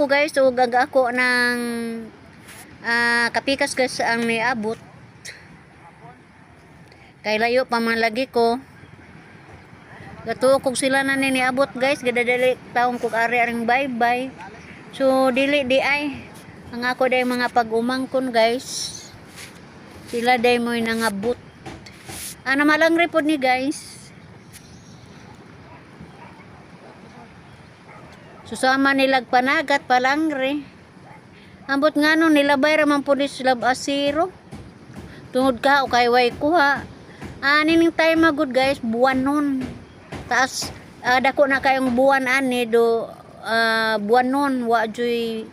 ko guys, o gaga ako ng kapikas guys ang niabot. Kay layo pa man lagi ko. Gato kog sila na niabot guys, gadadali taong kog ari aring bye-bye. So dili di ay ang ako day mga pag-umangkon guys. Sila day mo nangabot. Ano malang report ni guys. Susama nilag panagat palangre. Ambot nga no nilabay raman pulis lab asiro. Tungod ka o kay way kuha. Nining time magud guys buwan nun. Taas dako na kayong buwan ani do buwan nun wa joy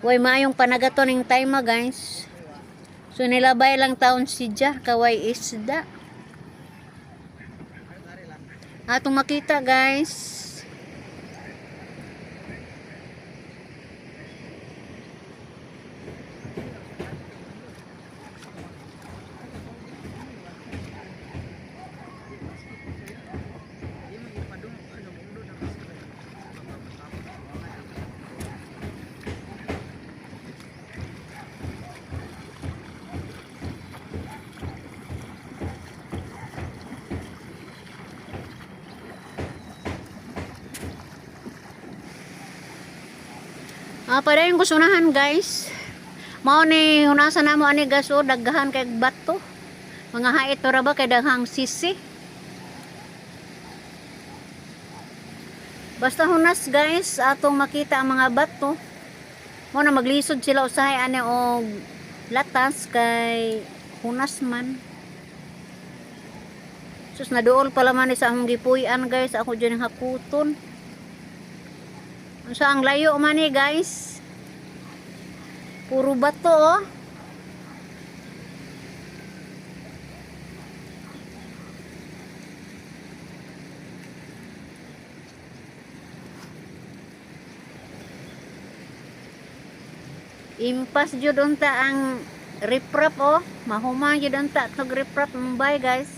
way maayong panagaton ning time guys. So nilabay lang taon sidya kaway isda. Atong makita guys. Pada yung gusunahan guys. Mao ni hunasan namo ani gaso daghan kay bato. Mga hait ra ba kay daghang sisi. Basta hunas guys atong makita ang mga bato. Mo na maglisod sila usahay ani og latas kay hunas man. Sus naduol pala man sa among gipuy-an guys, ako diyan hakuton. Sa ang layo man ni guys. Puro bato oh. Impas jud unta ang riprap oh. Mahuma jud unta tog riprap mbay guys.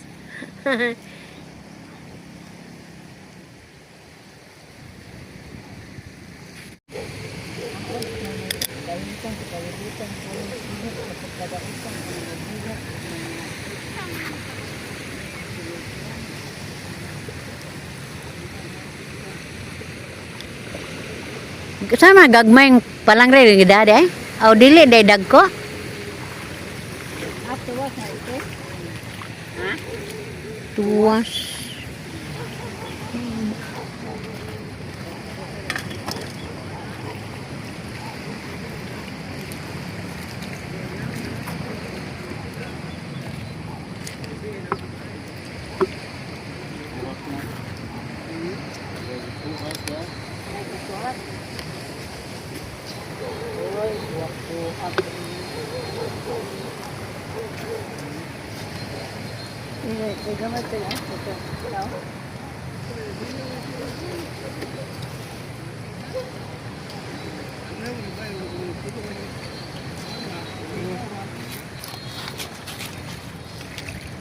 Sama gagmay palangre ng dade aw dili day dagko. Tuwas na ito. Ha? Tuwas.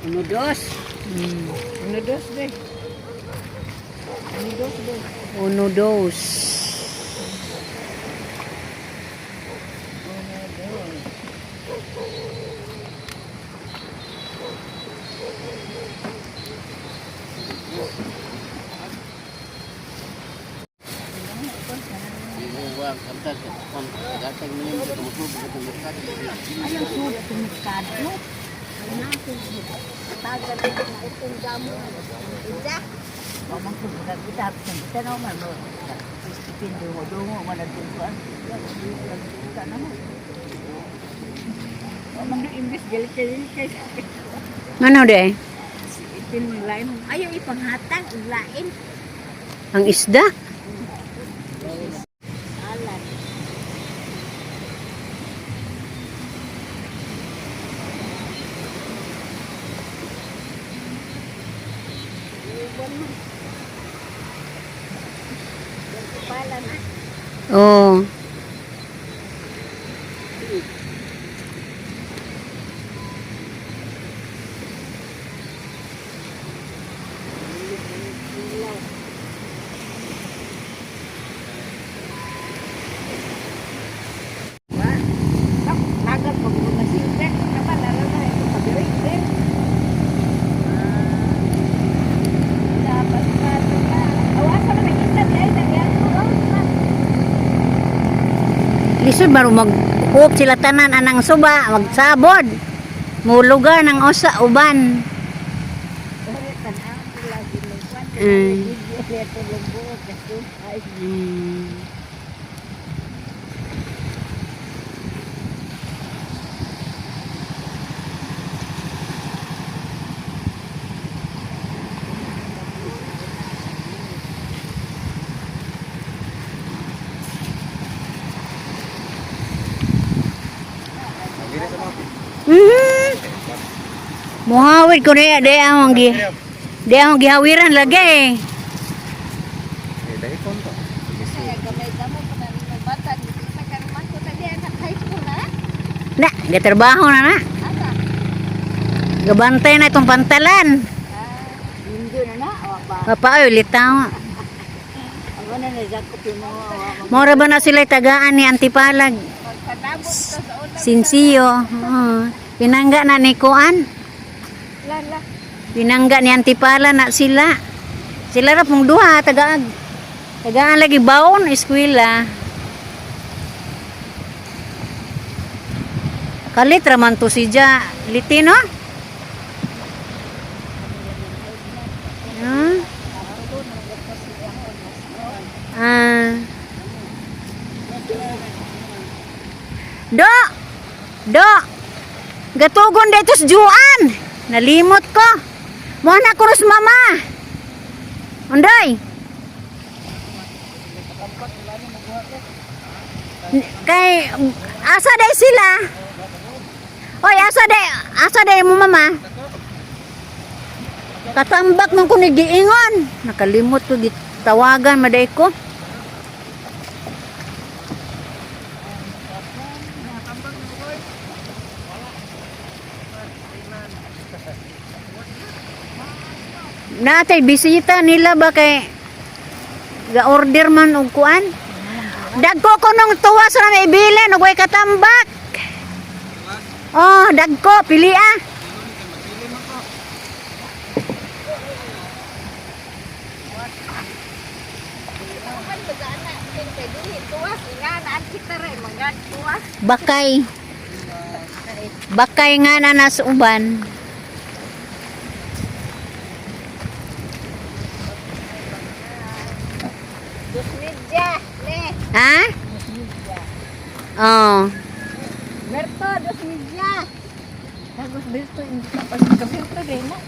Uno dos. Uno dos deh. Uno dos deh. Uno dos. Ayaw sulit sa merkado. Tagal na itong damo. Isa? Mamang kumula kita. Kita naman mo. Pinduho-dungo. Managtuntuan. Kita naman. Mamang na-imbis. Galit-galit. Ano de? Lain. Ayaw ipanghatang. Lain. Ang isda? Alat. Oh. lisod baro mag-hook sila tanan anang suba, magsabod. Mulugar ng usa uban. Muhawid ko niya, di ang gihawiran lagi. Na, gatrabaho na. Gabantay na itong pantalan. Papaoy, litaw. Mora ba na sila tagaan ni Antipalag? Sinsiyo. Pinangga na ni Kuan. Pinangga ni Antipala na sila. Sila ra pong duha tagaan lagi baon eskwela. Kalit raman to si Ja Litino. Do gatugon dito sa Juan. Nalimot ko. Mo na ko sa mama. Unday. Kay asa day sila? Oy, asa day mo mama? Katambak man ko ni giingon. Nakalimot ko gitawagan maday ko. Natay bisita nila ba kay ga-order man og kuan? Dagko ko nung tuwas na may bilin og way katambak. Oh, dagko pili ah. Bakay nga na nas uban. Ha? Oh. Berto, 2 media. Tapos Berto, hindi ka pa sa Berto din na.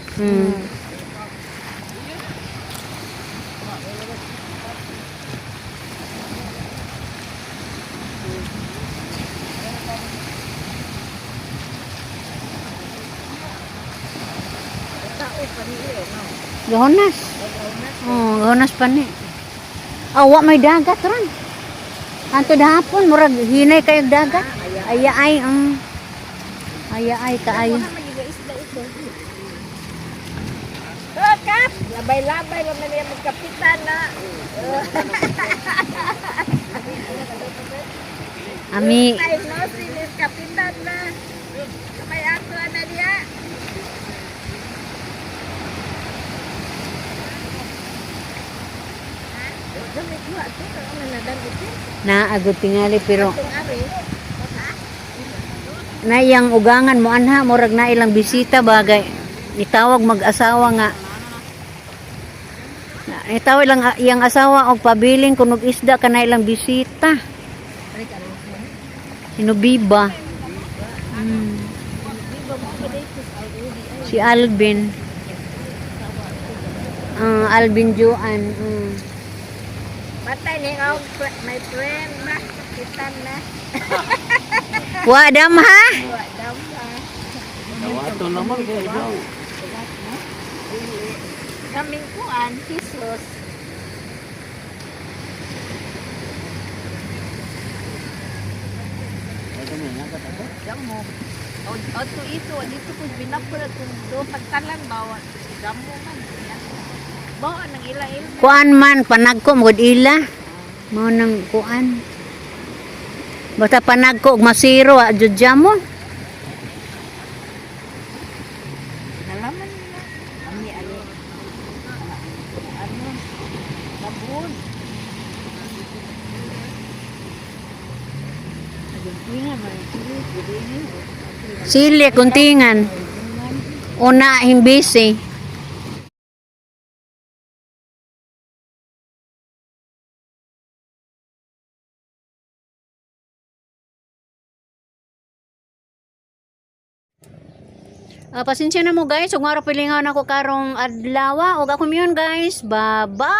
Gahonas. Oh, gahonas pa ni. Awa may dagat ron. Anto dahapon murag hinay kayog dagat. Ayaay ayaay kaayo. Kap, labay-labay naman niya magkapitan na. Ami. Ay, no, sinis kapitan na. Kamay ako na niya. Naagod tingali pero na iyang ugangan mo anha murag na ilang bisita bagay itawag mag-asawa nga itawag lang iyang asawa og pabiling kunog isda kana ilang bisita sinubiba si Alvin Alvin Juan Patay ni ako, my friend na, kapitan na. Wadam ha? Wadam ha. Nawato naman kayo daw. Kaming kuan, Jesus. Damo. O to ito, dito ko binapura kung do pagkalan bawat. Damo man. Bawa nang ila-ila. Kuan man panagko mo ila. Mo nang kuan. Basta panagko og masiro jud mo. Nalaman na. Ami ali. Ano? Sabon. Sili, kuntingan. Una, himbisi. Pasensya na mo guys, ug maro pilingaw ako karong adlaw. Ug ako miyon guys. Bye-bye.